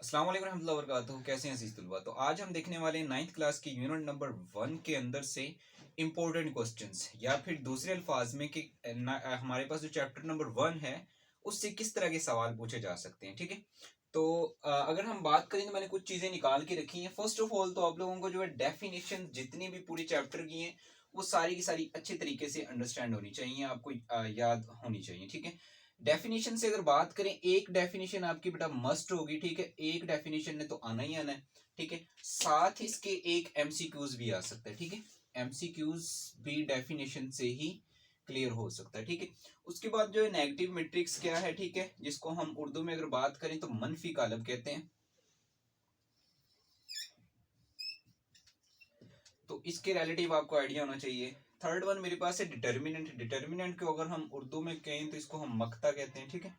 अस्सलाम वालेकुम रहमतुल्लाहि व बरकातुहू। कैसे हैं अज़ीज़ तलबा। तो आज हम देखने वाले हैं 9th क्लास के यूनिट नंबर 1 के अंदर से इम्पोर्टेंट क्वेश्चंस, या फिर दूसरे अल्फाज में कि हमारे पास जो चैप्टर नंबर 1 है उससे किस तरह के सवाल पूछे जा सकते हैं। ठीक है, तो अगर हम बात करें तो मैंने कुछ चीज़ें निकाल के रखी हैं। फर्स्ट ऑफ ऑल तो आप लोगों को जो है डेफिनेशन जितनी भी पूरी चैप्टर की हैं वो सारी की सारी अच्छे तरीके से अंडरस्टैंड होनी चाहिए, आपको याद होनी चाहिए। ठीक है, डेफिनेशन से अगर बात करें, एक डेफिनेशन आपकी बेटा मस्ट होगी। ठीक है, एक डेफिनेशन ने तो आना ही आना है। ठीक है, साथ इसके एक एमसीक्यूज भी आ सकता है। ठीक है, एमसीक्यूज भी डेफिनेशन से ही क्लियर हो सकता है। ठीक है, उसके बाद जो है नेगेटिव मैट्रिक्स क्या है, ठीक है, जिसको हम उर्दू में अगर बात करें तो मनफी कालब कहते हैं। तो इसके रिलेटिव आपको आइडिया होना चाहिए। थर्ड वन मेरे पास है डिटर्मिनेंट। डिटर्मिनेंट को अगर हम उर्दू में कहें तो इसको हम मक्ता कहते हैं। ठीक है,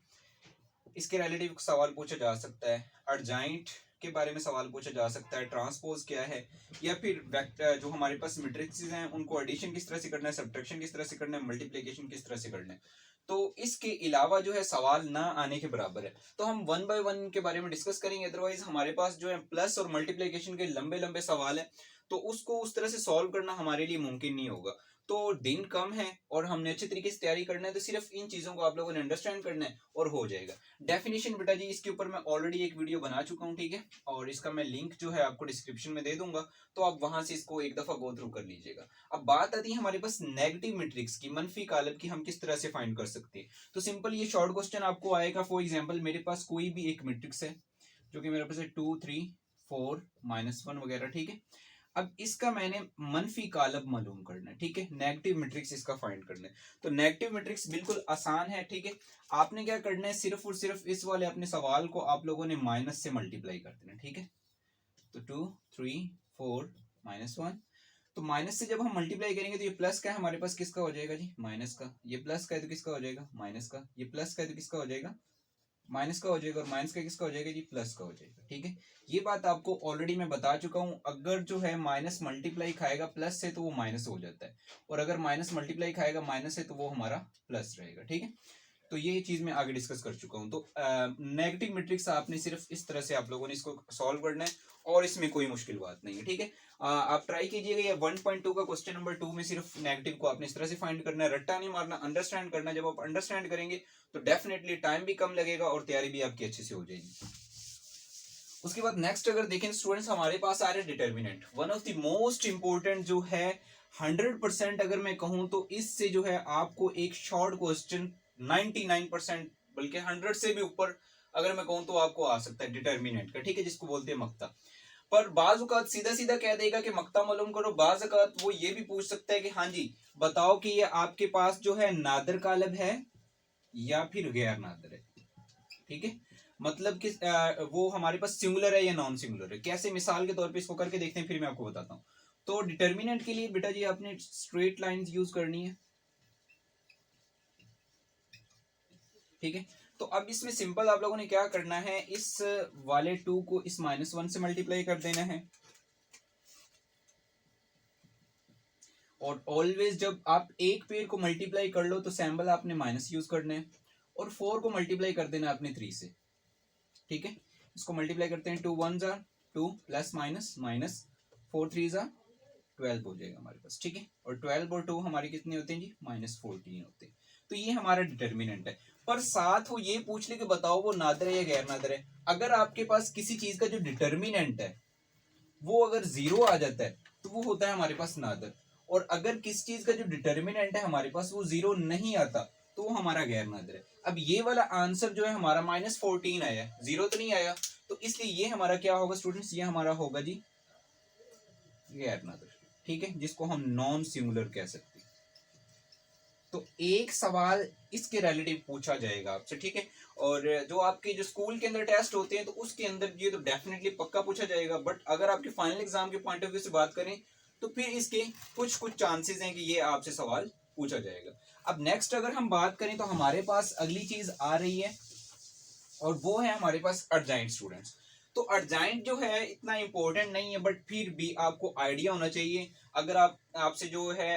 इसके रिलेटिव सवाल पूछा जा सकता है। अर्जाइंट के बारे में सवाल पूछा जा सकता है। ट्रांसपोज क्या है, या फिर वेक्टर जो हमारे पास मैट्रिक्सेस हैं उनको एडिशन किस तरह से करना है, सब्ट्रैक्शन किस तरह से करना है, मल्टीप्लिकेशन किस तरह से करना है। तो इसके अलावा जो है सवाल ना आने के बराबर है। तो हम वन बाय वन के बारे में डिस्कस करेंगे। अदरवाइज हमारे पास जो है प्लस और मल्टीप्लिकेशन के लंबे लंबे सवाल है, तो उसको उस तरह से सॉल्व करना हमारे लिए मुमकिन नहीं होगा। तो दिन कम है और हमने अच्छे तरीके से तैयारी करना है, तो सिर्फ इन चीजों को आप लोगों ने अंडरस्टैंड करना है और हो जाएगा। डेफिनेशन बेटा जी इसके ऊपर मैं ऑलरेडी एक वीडियो बना चुका हूँ। ठीक है, और इसका मैं लिंक जो है आपको डिस्क्रिप्शन में दे दूंगा, तो आप वहां से इसको एक दफा गो थ्रू कर लीजिएगा। अब बात आती है हमारे पास नेगेटिव मैट्रिक्स की, मनफी कालब की हम किस तरह से फाइंड कर सकते हैं। तो सिंपल ये शॉर्ट क्वेश्चन आपको आएगा। फॉर एग्जाम्पल मेरे पास कोई भी एक मैट्रिक्स है जो कि मेरे पास है 2 3 4 -1 वगैरह। ठीक है, अब इसका मैंने मनफी कालब मालूम करना है। ठीक है, नेगेटिव मैट्रिक्स इसका फाइंड करना है। तो नेगेटिव मैट्रिक्स बिल्कुल आसान है। ठीक है, आपने क्या करना है, सिर्फ और सिर्फ इस वाले अपने सवाल को आप लोगों ने माइनस से मल्टीप्लाई कर देना। ठीक है, तो 2 3 4 -1। तो माइनस से जब हम मल्टीप्लाई करेंगे तो ये प्लस का है हमारे पास, किसका हो जाएगा जी, माइनस का। ये प्लस का है तो किसका हो जाएगा, माइनस का। ये प्लस का है तो किसका हो जाएगा, माइनस का हो जाएगा। और माइनस का किसका हो जाएगा जी, प्लस का हो जाएगा। ठीक है, ये बात आपको ऑलरेडी मैं बता चुका हूं। अगर जो है माइनस मल्टीप्लाई खाएगा प्लस से तो वो माइनस हो जाता है, और अगर माइनस मल्टीप्लाई खाएगा माइनस से तो वो हमारा प्लस रहेगा। ठीक है, तो ये चीज मैं आगे डिस्कस कर चुका हूं। तो नेगेटिव मैट्रिक्स आपने सिर्फ इस तरह से आप लोगों ने इसको सॉल्व करना है, और इसमें कोई मुश्किल बात नहीं है। ठीक है, आप ट्राई कीजिएगा। ये 1.2 का क्वेश्चन नंबर 2 में सिर्फ नेगेटिव को आपने इस तरह से फाइंड करना है, रट्टा नहीं मारना, अंडरस्टैंड करना है। जब आप अंडरस्टैंड करेंगे तो डेफिनेटली टाइम भी कम लगेगा और तैयारी भी आपकी अच्छे से हो जाएगी। उसके बाद नेक्स्ट अगर देखें स्टूडेंट्स, हमारे पास आ रहे हैं determinant, one of the most important जो है। 100% अगर मैं कहूं तो इससे जो है आपको एक शॉर्ट क्वेश्चन 99%, बल्कि 100 से भी ऊपर अगर मैं कहूं तो आपको आ सकता है डिटर्मिनेंट का। ठीक है, जिसको बोलते हैं मक्ता। पर बाज औकात सीधा सीधा कह देगा कि मक्ता मालूम करो। बाज औकात वो ये भी पूछ सकता है कि हाँ जी बताओ कि ये आपके पास जो है नादर कालब है या फिर गैर नादर है। ठीक है, मतलब कि वो हमारे पास सिंगुलर है या नॉन सिंगुलर है। कैसे, मिसाल के तौर पे इसको करके देखते हैं, फिर मैं आपको बताता हूँ। तो डिटर्मिनेंट के लिए बेटा जी आपने स्ट्रेट लाइंस यूज करनी है। ठीक है, तो अब इसमें सिंपल आप लोगों ने क्या करना है, इस वाले 2 को इस -1 से मल्टीप्लाई कर देना है। और ऑलवेज जब आप एक पेड़ को मल्टीप्लाई कर लो तो सैम्बल आपने माइनस यूज करना है, और 4 को मल्टीप्लाई कर देना आपने 3 से। ठीक है, इसको मल्टीप्लाई करते हैं, 2 1 jar 2 plus minus minus 4 3 jar 12 हो जाएगा हमारे पास। ठीक है, और 12 और 2 हमारे कितने होते हैं जी, -14 होते हैं। तो ये हमारा डिटर्मिनेंट है। पर साथ वो ये पूछ ले कि बताओ वो नादर है या गैर नादर है। अगर आपके पास किसी चीज का जो डिटर्मिनेंट है वो अगर 0 आ जाता है तो वो होता है हमारे पास नादर, और अगर किस चीज का जो डिटर्मिनेंट है हमारे पास वो 0 नहीं आता तो वो हमारा गैर नादर है। अब ये वाला आंसर जो है हमारा -14 आया है, 0 तो नहीं आया, तो इसलिए ये हमारा क्या होगा स्टूडेंट्स, ये हमारा होगा जी गैर नादर। ठीक है, जिसको हम नॉन सिंगुलर कह सकते हैं। तो एक सवाल इसके रिलेटिव पूछा जाएगा आपसे। ठीक है, और जो आपके जो स्कूल के अंदर टेस्ट होते हैं तो उसके अंदर ये तो डेफिनेटली पक्का पूछा जाएगा। बट अगर आपके फाइनल एग्जाम के पॉइंट ऑफ व्यू से बात करें तो फिर इसके कुछ कुछ चांसेस हैं कि ये आपसे सवाल पूछा जाएगा। अब नेक्स्ट अगर हम बात करें तो हमारे पास अगली चीज आ रही है, और वो है हमारे पास अर्जाइंट स्टूडेंट्स। तो अर्जाइंट जो है इतना इंपॉर्टेंट नहीं है, बट फिर भी आपको आइडिया होना चाहिए। अगर आप आपसे जो है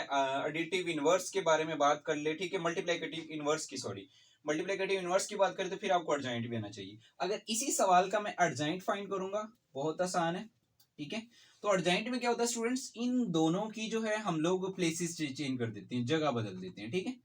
एडिटिव इनवर्स के बारे में बात कर ले, ठीक है, मल्टीप्लिकेटिव इनवर्स की, सॉरी, मल्टीप्लिकेटिव इनवर्स की बात करें तो फिर आपको एडजॉइंट भी आना चाहिए। अगर इसी सवाल का मैं एडजॉइंट फाइंड करूंगा, बहुत आसान है, ठीक है। तो एडजॉइंट में क्या होता है स्टूडेंट्स, इन दोनों की जो है हम लोग प्लेसेस चेंज कर देते हैं, जगह बदल देते हैं, ठीक है।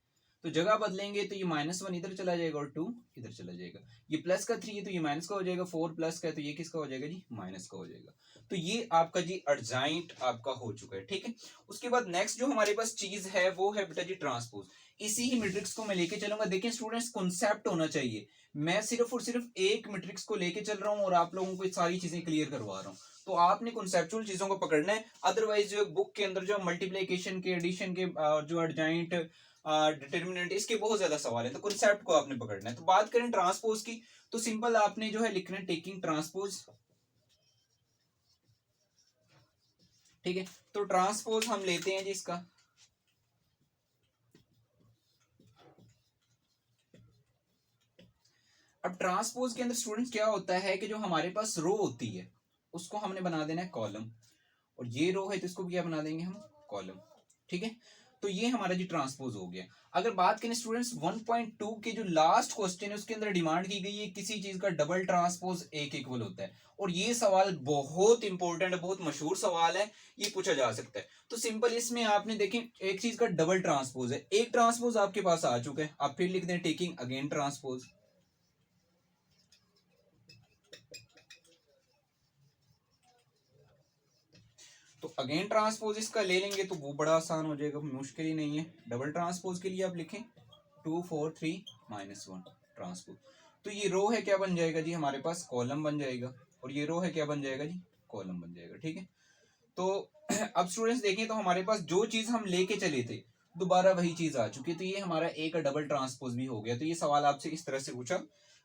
तो जगह बदलेंगे तो ये -1 इधर चला जाएगा और 2 इधर चला जाएगा। ये प्लस का 3 है तो ये माइनस का हो जाएगा, 4 प्लस का है तो ये किसका हो जाएगा जी, माइनस का हो जाएगा। तो ये आपका जी एडजॉइंट आपका हो चुका है, ठीक है। उसके बाद नेक्स्ट जो हमारे पास चीज है वो है बेटा जी ट्रांसपोज। इसी ही मैट्रिक्स को मैं लेके चलूंगा। देखिए स्टूडेंट्स, कॉन्सेप्ट होना चाहिए, मैं सिर्फ और सिर्फ एक मैट्रिक्स को लेके चल रहा हूँ और आप लोगों को सारी चीजें क्लियर करवा रहा हूँ। तो आपने कॉन्सेप्चुअल चीजों को पकड़ना है, अदरवाइज जो बुक के अंदर जो मल्टीप्लिकेशन के, एडिशन के, जो एडजॉइंट, डिटर्मिनेंट, इसके बहुत ज्यादा सवाल है, तो कॉन्सेप्ट को आपने पकड़ना है। तो बात करें ट्रांसपोज की, तो सिंपल आपने जो है लिखना है टेकिंग ट्रांसपोज, ठीक है। तो ट्रांसपोज हम लेते हैं जी इसका, अब ट्रांसपोज के अंदर स्टूडेंट्स क्या होता है कि जो हमारे पास रो होती है उसको हमने बना देना है कॉलम, और ये रो है तो इसको क्या बना देंगे हम, कॉलम, ठीक है। तो ये हमारा जी ट्रांसपोज हो गया। अगर बात करें स्टूडेंट्स 1.2 के जो लास्ट क्वेश्चन है उसके अंदर डिमांड की गई है किसी चीज का डबल ट्रांसपोज एक इक्वल होता है, और ये सवाल बहुत इंपॉर्टेंट है, बहुत मशहूर सवाल है, ये पूछा जा सकता है। तो सिंपल इसमें आपने देखें एक चीज का डबल ट्रांसपोज है, एक ट्रांसपोज आपके पास आ चुका है, आप फिर लिख दें टेकिंग अगेन ट्रांसपोज। तो अगेन ट्रांसपोज इसका ले लेंगे तो वो बड़ा आसान हो जाएगा, मुश्किल ही नहीं है। डबल ट्रांसपोज के लिए आप लिखें 2 4 3 -1 ट्रांसपोज। तो ये रो है क्या बन जाएगा जी हमारे पास, कॉलम बन जाएगा, और ये रो है क्या बन जाएगा जी, कॉलम बन जाएगा, ठीक है। तो अब स्टूडेंट्स देखें तो हमारे पास जो चीज हम लेके चले थे दोबारा वही चीज आ चुकी है, तो ये हमारा ए का डबल ट्रांसपोज भी हो गया। तो ये सवाल आपसे इस तरह से पूछा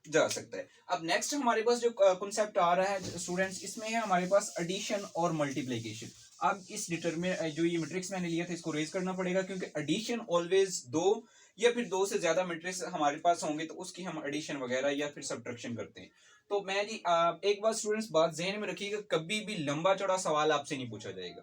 जा सकता है। अब नेक्स्ट हमारे पास जो कॉन्सेप्ट आ रहा है स्टूडेंट्स, इसमें है हमारे पास एडिशन और मल्टीप्लिकेशन। अब इस डिटरमिन जो ये मैट्रिक्स मैंने लिया था इसको रेज करना पड़ेगा, क्योंकि एडिशन ऑलवेज दो या फिर दो से ज्यादा मैट्रिक्स हमारे पास होंगे तो उसकी हम एडिशन वगैरह या फिर सब्ट्रैक्शन करते हैं। तो मैं जी एक बात स्टूडेंट्स बात ज़हन में रखिएगा, कभी भी लंबा चौड़ा सवाल आपसे नहीं पूछा जाएगा,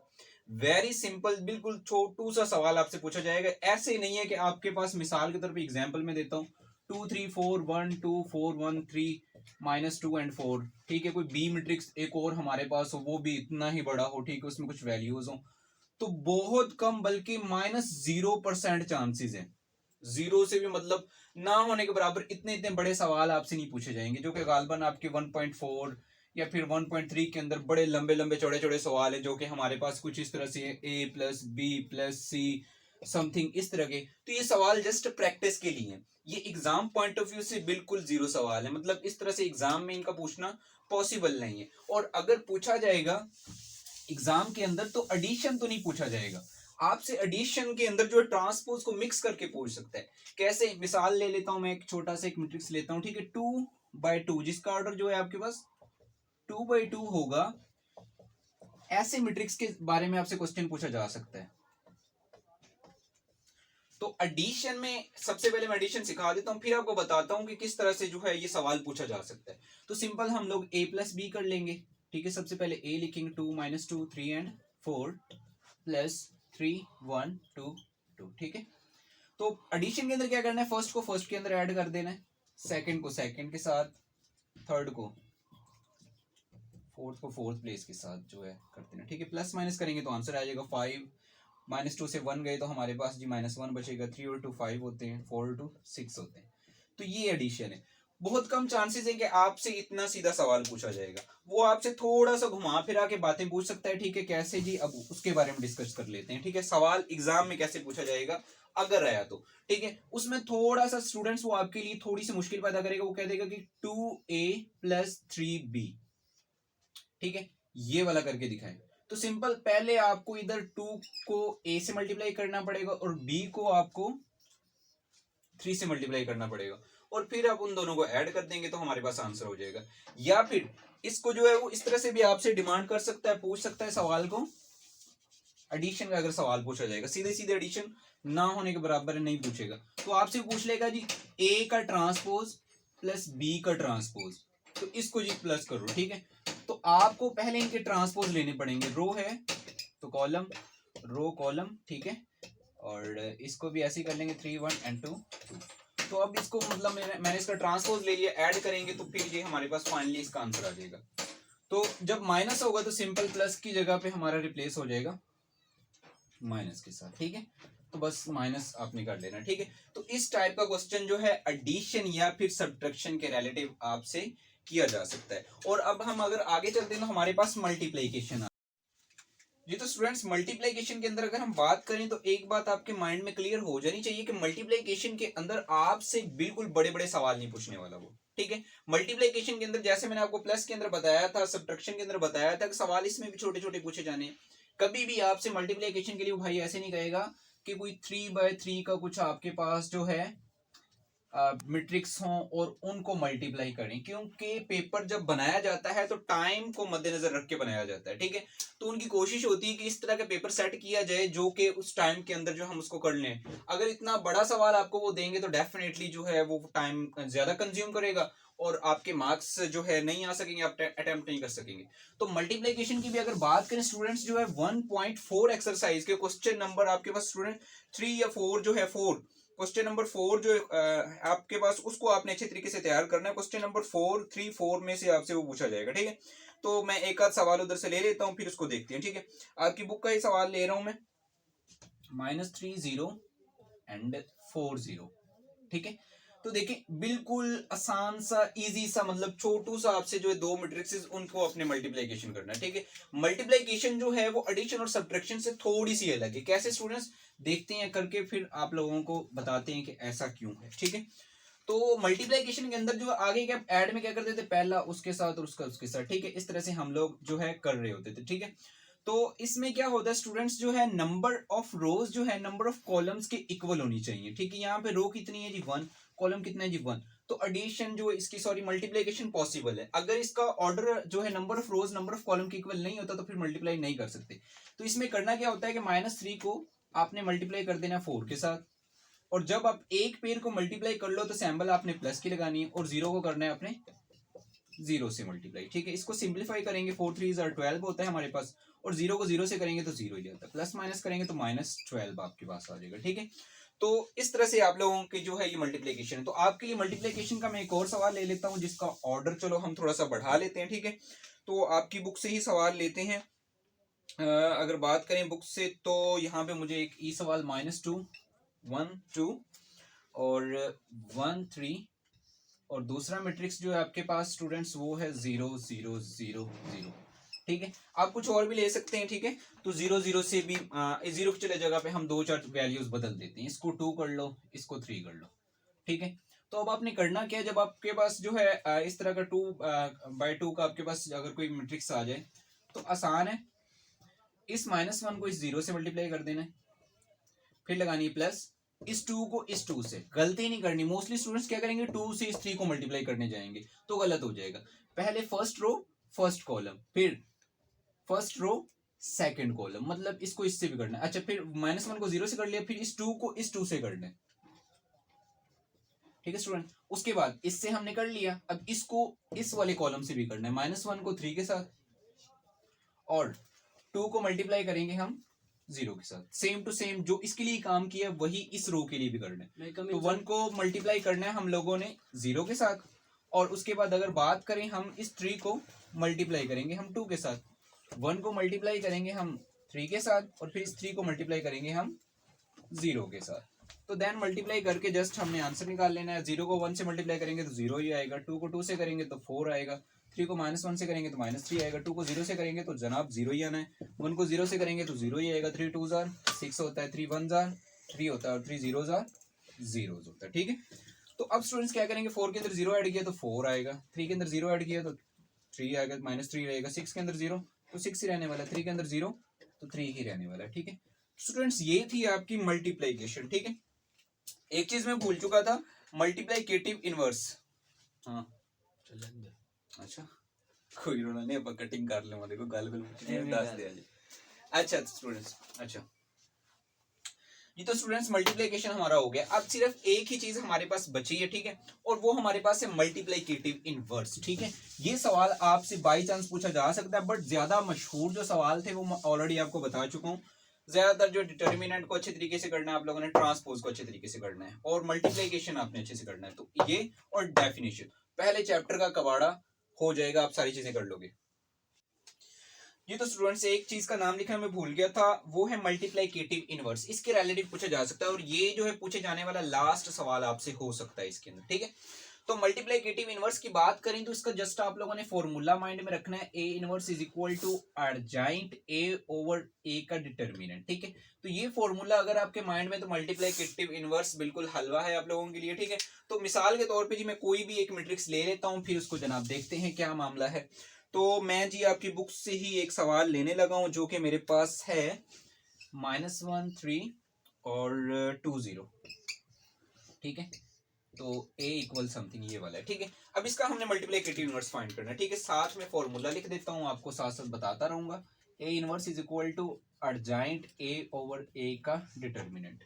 वेरी सिंपल बिल्कुल छोटू सा सवाल आपसे पूछा जाएगा। ऐसे नहीं है कि आपके पास, मिसाल के तौर पे एग्जांपल में देता हूँ 2 3 4 1 2 4 1 3 -2 एंड 4, ठीक है। कोई बी मैट्रिक्स एक और हमारे पास हो वो भी इतना ही बड़ा हो, ठीक है, उसमें कुछ वैल्यूज हो, तो बहुत कम बल्कि -0% चांसेस है, जीरो से भी मतलब ना होने के बराबर इतने इतने बड़े सवाल आपसे नहीं पूछे जाएंगे, जो कि गालबन आपके 1.4 या फिर 1.3 के अंदर बड़े लंबे लंबे चौड़े चौड़े सवाल है, जो कि हमारे पास कुछ इस तरह से A+B+C समथिंग इस तरह के। तो ये सवाल जस्ट प्रैक्टिस के लिए है, ये एग्जाम पॉइंट ऑफ व्यू से बिल्कुल जीरो सवाल है, मतलब इस तरह से एग्जाम में इनका पूछना पॉसिबल नहीं है। और अगर पूछा जाएगा एग्जाम के अंदर तो एडिशन तो नहीं पूछा जाएगा आपसे, एडिशन के अंदर जो ट्रांसपोज को मिक्स करके पूछ सकता है। कैसे, मिसाल ले लेता हूं मैं, एक छोटा सा एक मैट्रिक्स लेता हूं, ठीक है, 2/2 जिसका ऑर्डर जो है आपके पास 2/2 होगा, ऐसे मैट्रिक्स के बारे में आपसे क्वेश्चन पूछा जा सकता है। तो एडिशन में सबसे पहले मैं एडिशन सिखा देता हूं, फिर आपको बताता हूं कि किस तरह से जो है ये सवाल पूछा जा सकता है। तो सिंपल हम लोग A+B कर लेंगे, ठीक है। सबसे पहले A लिखेंगे 2 -2 3 एंड 4 +3 1 2 2, ठीक है। तो एडिशन के अंदर क्या करना है, फर्स्ट को फर्स्ट के अंदर ऐड कर देना है, सेकंड को सेकंड के साथ, थर्ड को फोर्थ को फोर्थ प्लेस के साथ जो है कर देना, ठीक है। प्लस माइनस करेंगे तो आंसर आ जाएगा 5, -2 से 1 गए तो हमारे पास जी -1 बचेगा, 3 और 2 5 होते हैं, 4 और 2 6 होते हैं। तो ये एडिशन है। बहुत कम चांसेस है कि आपसे इतना सीधा सवाल पूछा जाएगा, वो आपसे थोड़ा सा घुमा फिरा के बातें पूछ सकता है, ठीक है। कैसे जी, अब उसके बारे में डिस्कस कर लेते हैं, ठीक है। सवाल एग्जाम में कैसे पूछा जाएगा अगर आया तो, ठीक है। उसमें थोड़ा सा स्टूडेंट्स वो आपके लिए थोड़ी सी मुश्किल पैदा करेगा, वो कह देगा कि 2A + 3B, ठीक है, ये वाला करके दिखाएं। तो सिंपल पहले आपको इधर 2 को A से मल्टीप्लाई करना पड़ेगा और B को आपको 3 से मल्टीप्लाई करना पड़ेगा, और फिर आप उन दोनों को ऐड कर देंगे तो हमारे पास आंसर हो जाएगा। या फिर इसको जो है वो इस तरह से भी आपसे डिमांड कर सकता है, पूछ सकता है सवाल को, एडिशन का अगर सवाल पूछा जाएगा, सीधे सीधे एडिशन ना होने के बराबर नहीं पूछेगा, तो आपसे पूछ लेगा जी A का ट्रांसपोज प्लस B का ट्रांसपोज, तो इसको जी प्लस करो, ठीक है। तो आपको पहले इनके ट्रांसपोज लेने पड़ेंगे, रो है तो कॉलम, रो कॉलम, ठीक है, और इसको भी ऐसे ही कर लेंगे 3 1 एंड 2 2। तो अब इसको मतलब मैंने इसका ट्रांसपोज ले लिया, ऐड करेंगे तो फिर ये हमारे पास फाइनली इसका आंसर आ जाएगा। तो जब माइनस होगा तो सिंपल प्लस की जगह पे हमारा रिप्लेस हो जाएगा माइनस के साथ, ठीक है। तो बस माइनस आपने कर लेना, ठीक है। तो इस टाइप का क्वेश्चन जो है एडिशन या फिर सब्ट्रैक्शन के रिलेटिव आपसे किया जा सकता है। और अब हम अगर आगे चलते हैं तो हमारे पास मल्टीप्लिकेशन आ जी। तो स्टूडेंट्स मल्टीप्लिकेशन के अंदर अगर हम बात करें तो एक बात आपके माइंड में क्लियर हो जानी चाहिए कि मल्टीप्लिकेशन के अंदर आपसे बिल्कुल बड़े बड़े सवाल नहीं पूछने वाला वो, ठीक है। मल्टीप्लिकेशन के अंदर जैसे मैंने आपको प्लस के अंदर बताया था, सब्ट्रैक्शन के अंदर बताया था कि सवाल इसमें भी छोटे छोटे पूछे जाने। कभी भी आपसे मल्टीप्लिकेशन के लिए भाई ऐसे नहीं कहेगा कि कोई 3/3 का कुछ आपके पास जो है मैट्रिक्स हों और उनको मल्टीप्लाई करें, क्योंकि पेपर जब बनाया जाता है तो टाइम को मद्देनजर रख के बनाया जाता है, ठीक है। तो उनकी कोशिश होती है कि इस तरह का पेपर सेट किया जाए जो कि उस टाइम के अंदर जो हम उसको कर लें। अगर इतना बड़ा सवाल आपको वो देंगे तो डेफिनेटली जो है वो टाइम ज्यादा कंज्यूम करेगा और आपके मार्क्स जो है नहीं आ सकेंगे, आप अटेम्प्ट नहीं कर सकेंगे। तो मल्टीप्लिकेशन की भी अगर बात करें स्टूडेंट्स, जो है 1.4 एक्सरसाइज के क्वेश्चन नंबर आपके पास स्टूडेंट 3 या 4 जो है 4 क्वेश्चन नंबर 4 जो आपके पास, उसको आपने अच्छे तरीके से तैयार करना है। क्वेश्चन नंबर 4 में से आपसे वो पूछा जाएगा, ठीक है। तो मैं एक आध सवाल उधर से ले लेता हूँ, फिर उसको देखते हैं, ठीक है। आपकी बुक का ही सवाल ले रहा हूं मैं, -30 एंड 40, ठीक है। तो देखिए बिल्कुल आसान सा, इजी सा, मतलब छोटू सा आपसे जो है दो मैट्रिक्सेस उनको अपने मल्टीप्लिकेशन करना है, ठीक है। मल्टीप्लिकेशन जो है वो एडिशन और सब्ट्रैक्शन से थोड़ी सी अलग है। कैसे स्टूडेंट्स, देखते हैं करके, फिर आप लोगों को बताते हैं कि ऐसा क्यों है, ठीक है। तो मल्टीप्लिकेशन के अंदर जो आगे क्या ऐड में क्या करते थे, पहला उसके साथ और उसका उसके साथ, ठीक है। इस तरह से हम लोग जो है कर रहे होते थे, ठीक है। तो इसमें क्या होता है स्टूडेंट्स, जो है नंबर ऑफ रोज जो है नंबर ऑफ कॉलम्स के इक्वल होनी चाहिए, ठीक है। यहाँ पे रो कितनी है जी 1, कॉलम कितना है जी 1। तो एडिशन जो इसकी मल्टीप्लिकेशन पॉसिबल है। अगर इसका ऑर्डर जो है number of rose number of column के इक्वल नहीं होता तो फिर मल्टीप्लाई नहीं कर सकते। तो इसमें करना क्या होता है कि -3 को आपने मल्टीप्लाई कर देना 4 के साथ, और जब आप एक पेयर को मल्टीप्लाई कर लो तो सैम्बल आपने प्लस की लगानी है और 0 को करना है अपने 0 से मल्टीप्लाई, ठीक है। इसको सिंप्लीफाई करेंगे, 4 3 12 होता है हमारे पास, और 0 को 0 से करेंगे तो 0 ही आता है, प्लस माइनस करेंगे तो -12 आपके पास आ जाएगा, ठीक है। तो इस तरह से आप लोगों की जो है ये मल्टीप्लिकेशन है। तो आपके लिए मल्टीप्लिकेशन का मैं एक और सवाल ले लेता हूं जिसका ऑर्डर चलो हम थोड़ा सा बढ़ा लेते हैं, ठीक है। तो आपकी बुक से ही सवाल लेते हैं। अगर बात करें बुक से तो यहाँ पे मुझे एक ई सवाल -2 1 2 और 1 3 और दूसरा मैट्रिक्स जो है आपके पास स्टूडेंट्स वो है 0 0 0 0, ठीक है। आप कुछ और भी ले सकते हैं, ठीक है। तो 0 0 से भी 0 की चले जगह पे हम 2 4 वैल्यूज बदल देते हैं, इसको 2 कर लो, इसको 3 कर लो, ठीक है। तो अब आपने करना क्या है, जब आपके पास जो है इस तरह का 2/2 का आपके पास अगर कोई मैट्रिक्स आ जाए तो आसान है, इस -1 को इस 0 से मल्टीप्लाई कर देना है, फिर लगानी है प्लस, इस 2 को इस 2 से, गलती नहीं करनी। मोस्टली स्टूडेंट्स क्या करेंगे, 2 से इस 3 को मल्टीप्लाई करने जाएंगे तो गलत हो जाएगा। पहले फर्स्ट रो फर्स्ट कॉलम, फिर फर्स्ट रो सेकंड कॉलम, मतलब इसको इससे भी करना है। अच्छा, फिर -1 को 0 से कर लिया, फिर इस 2 को इस 2 से करना है, ठीक है स्टूडेंट। उसके बाद इससे हमने कर लिया, अब इसको इस वाले कॉलम से भी करना है, -1 को 3 के साथ, और 2 को मल्टीप्लाई करेंगे हम 0 के साथ, सेम टू सेम जो इसके लिए काम किया वही इस रो के लिए भी करना है। तो 1 को मल्टीप्लाई करना है हम लोगों ने 0 के साथ, और उसके बाद अगर बात करें हम इस 3 को मल्टीप्लाई करेंगे हम 2 के साथ, 1 को मल्टीप्लाई करेंगे हम 3 के साथ, और फिर इस 3 को मल्टीप्लाई करेंगे हम 0 के साथ। तो देन मल्टीप्लाई करके जस्ट हमने आंसर निकाल लेना है। 0 को 1 से मल्टीप्लाई करेंगे तो 0 ही आएगा, 2 को 2 से करेंगे तो 4 आएगा, 3 को -1 से करेंगे तो -3 आएगा, 2 को 0 से करेंगे तो जनाब 0 ही आना है, 1 को 0 से करेंगे तो 0 ही आएगा, 3 2 6 होता है, 3 1 3 होता है, और 3 0 0 होता है, ठीक है। तो अब स्टूडेंट्स क्या करेंगे, 4 के अंदर 0 ऐड किया तो 4 आएगा, 3 के अंदर 0 ऐड किया तो 3 आएगा, -3 रहेगा, 6 के अंदर 0 तो 6 ही रहने वाला, 3 के अंदर 0 तो 3 ही रहने वाला, ठीक है। स्टूडेंट्स ये थी आपकी मल्टीप्लिकेशन, ठीक है। एक चीज मैं भूल चुका था, मल्टीप्लिकेटिव इनवर्स। हाँ अच्छा, कोई रोना नहीं, अपन कटिंग कर ले, देखो गल दस दे। अच्छा स्टूडेंट्स, अच्छा ये तो स्टूडेंट्स मल्टीप्लिकेशन हमारा हो गया। अब सिर्फ एक ही चीज हमारे पास बची है, ठीक है, और वो हमारे पास है मल्टीप्लिकेटिव इनवर्स, ठीक है। ये सवाल आपसे बाई चांस पूछा जा सकता है, बट ज्यादा मशहूर जो सवाल थे वो मैं ऑलरेडी आपको बता चुका हूँ। ज्यादातर जो डिटर्मिनेंट को अच्छे तरीके से करना है आप लोगों ने, ट्रांसपोज को अच्छे तरीके से करना है, और मल्टीप्लिकेशन आपने अच्छे से करना है। तो ये और डेफिनेशन पहले चैप्टर का कबाड़ा हो जाएगा, आप सारी चीजें कर लोगे। ये तो स्टूडेंट्स एक चीज का नाम लिखा मैं भूल गया था, वो है मल्टीप्लिकेटिव इनवर्स। इसके रिलेटिव पूछा जा सकता है, और ये जो है पूछे जाने वाला लास्ट सवाल आपसे हो सकता है इसके अंदर, ठीक है। तो मल्टीप्लिकेटिव इनवर्स की बात करें तो इसका जस्ट आप लोगों ने फॉर्मूला माइंड में रखना है, A inverse is equal to adjoint A over A का डिटर्मिनेंट, ठीक है। तो ये फॉर्मूला अगर आपके माइंड में, तो मल्टीप्लिकेटिव इनवर्स बिल्कुल हलवा है आप लोगों के लिए, ठीक है। तो मिसाल के तौर पे जी मैं कोई भी एक मैट्रिक्स ले लेता हूँ, फिर उसको जनाब देखते हैं क्या मामला है। तो मैं जी आपकी बुक से ही एक सवाल लेने लगा हूं जो कि मेरे पास है -1 3 और 2 0, ठीक है। तो a इक्वल समथिंग ये वाला है, ठीक है। अब इसका हमने मल्टीप्लिकेटिव इनवर्स फाइंड करना है, ठीक है। साथ में फॉर्मूला लिख देता हूं, आपको साथ साथ बताता रहूंगा। a inverse is equal to adjoint a over a का डिटर्मिनेंट।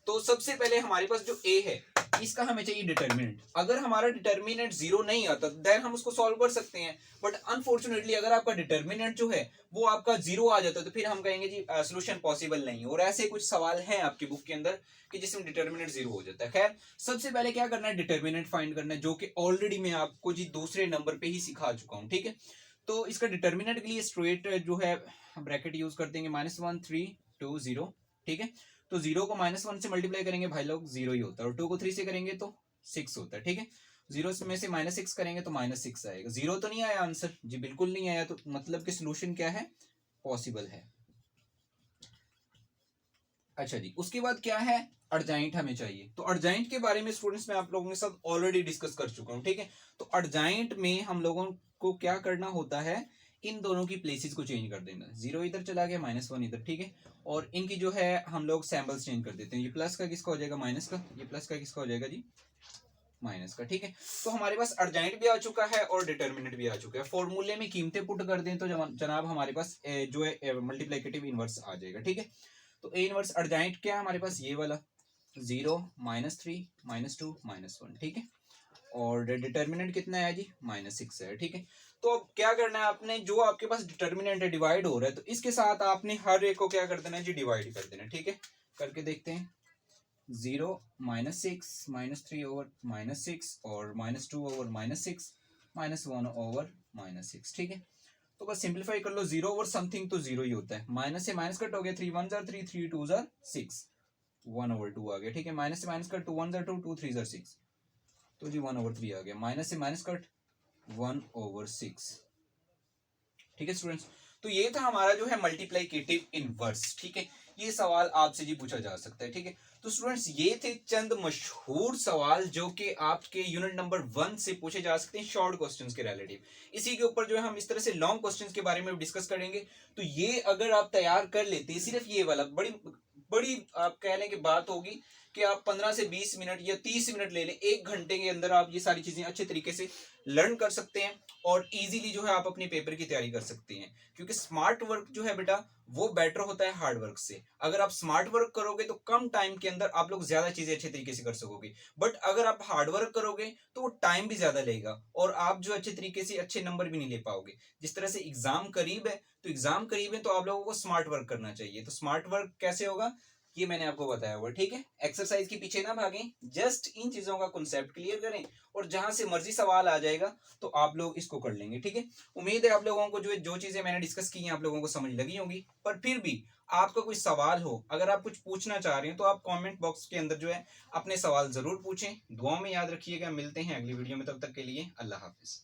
तो सबसे पहले हमारे पास जो a है इसका हमें चाहिए डिटर्मिनेंट। अगर हमारा डिटर्मिनेंट 0 नहीं आता देन हम उसको सॉल्व कर सकते हैं, बट अनफॉर्चुनेटली अगर आपका डिटर्मिनेंट जो है वो आपका 0 आ जाता है तो फिर हम कहेंगे जी सॉल्यूशन पॉसिबल नहीं है। और ऐसे कुछ सवाल हैं आपकी बुक के अंदर कि जिसमें डिटर्मिनेंट 0 हो जाता है। खैर सबसे पहले क्या करना है, डिटर्मिनेंट फाइंड करना है, जो कि ऑलरेडी मैं आपको जी दूसरे नंबर पे ही सिखा चुका हूँ, ठीक है। तो इसका डिटर्मिनेंट के लिए स्ट्रेट जो है ब्रैकेट यूज कर देंगे, -1 3 2 0, ठीक है। तो 0 को -1 से मल्टीप्लाई करेंगे भाई लोग 0 ही होता है, और 2 को 3 से करेंगे तो 6 होता है, ठीक है। 0 में से -6 करेंगे तो -6 आएगा। 0 तो नहीं आया आंसर जी, बिल्कुल नहीं आया, तो मतलब कि सोल्यूशन क्या है, पॉसिबल है। अच्छा जी, उसके बाद क्या है, अर्जाइंट हमें चाहिए। तो अर्जाइंट के बारे में स्टूडेंट्स मैं आप लोगों के साथ ऑलरेडी डिस्कस कर चुका हूं, ठीक है। तो अर्जाइंट में हम लोगों को क्या करना होता है, इन दोनों की प्लेसेस को चेंज कर देना। 0 इधर चला गया, -1 इधर, ठीक है। और इनकी जो है हम लोग सैम्बल्स चेंज कर देते हैं। ये प्लस का किसका हो जाएगा, माइनस का, ये प्लस का किसका हो जाएगा जी, माइनस का, ठीक है। तो हमारे पास अर्जाइंट भी आ चुका है और डिटर्मिनेंट भी आ चुका है। फॉर्मूले में कीमतें पुट कर दें तो जनाब हमारे पास जो है मल्टीप्लिकेटिव इनवर्स आ जाएगा, ठीक है। तो ए इनवर्स अर्जाइंट क्या है हमारे पास, ये वाला 0 -3 -2 -1, ठीक है। और डिटर्मिनेंट कितना है जी, -6 है, ठीक है। तो अब क्या करना है आपने, जो आपके पास डिटर्मिनेंट है डिवाइड हो रहा है, तो इसके साथ आपने हर एक को क्या कर देना है जी, डिवाइड कर देना है, ठीक है। करके देखते हैं, 0 -6 -3 ओवर -6 और -2 ओवर -6 -1 ओवर -6, ठीक है। तो बस सिंप्लीफाई कर लो, 0 ओवर समथिंग तो 0 ही होता है, माइनस से माइनस कट हो गया, 3 1 जार 3 3 2 जार 6, 1 ओवर 2 आ गया, ठीक है। माइनस से माइनस कट, 2 1 जार 2 2 3 जार 6, तो जी 1 ओवर 3 आ गया। माइनस से माइनस कट 1 ओवर 6, ठीक है स्टूडेंट्स। तो ये था हमारा जो है मल्टीप्लिकेटिव इनवर्स, ठीक है। ये सवाल आपसे जी पूछा जा सकता है, ठीक है। तो स्टूडेंट्स ये थे चंद मशहूर सवाल जो कि आपके यूनिट नंबर 1 से पूछे जा सकते हैं, शॉर्ट क्वेश्चंस के रिलेटिव। इसी के ऊपर जो है हम इस तरह से लॉन्ग क्वेश्चंस के बारे में डिस्कस करेंगे। तो ये अगर आप तैयार कर लेते, सिर्फ ये वाला बड़ी बड़ी आप कह लें कि बात होगी कि आप 15 से 20 मिनट या 30 मिनट ले लें, 1 घंटे के अंदर आप ये सारी चीजें अच्छे तरीके से लर्न कर सकते हैं और इजीली जो है आप अपने पेपर की तैयारी कर सकते हैं। क्योंकि स्मार्ट वर्क जो है बेटा वो बेटर होता है हार्ड वर्क से। अगर आप स्मार्ट वर्क करोगे तो कम टाइम के अंदर आप लोग ज्यादा चीजें अच्छे तरीके से कर सकोगे, बट अगर आप हार्ड वर्क करोगे तो वो टाइम भी ज्यादा लेगा और आप जो अच्छे तरीके से अच्छे नंबर भी नहीं ले पाओगे। जिस तरह से एग्जाम करीब है, तो एग्जाम करीब है तो आप लोगों को स्मार्ट वर्क करना चाहिए। तो स्मार्ट वर्क कैसे होगा ये मैंने आपको बताया हुआ, ठीक है। एक्सरसाइज के पीछे ना भागें, जस्ट इन चीजों का कॉन्सेप्ट क्लियर करें और जहां से मर्जी सवाल आ जाएगा तो आप लोग इसको कर लेंगे, ठीक है। उम्मीद है आप लोगों को जो चीजें मैंने डिस्कस की हैं आप लोगों को समझ लगी होंगी। पर फिर भी आपका कोई सवाल हो, अगर आप कुछ पूछना चाह रहे हैं तो आप कमेंट बॉक्स के अंदर जो है अपने सवाल जरूर पूछें। दुआ में याद रखिएगा, मिलते हैं अगली वीडियो में, तब तक के लिए अल्लाह हाफिज।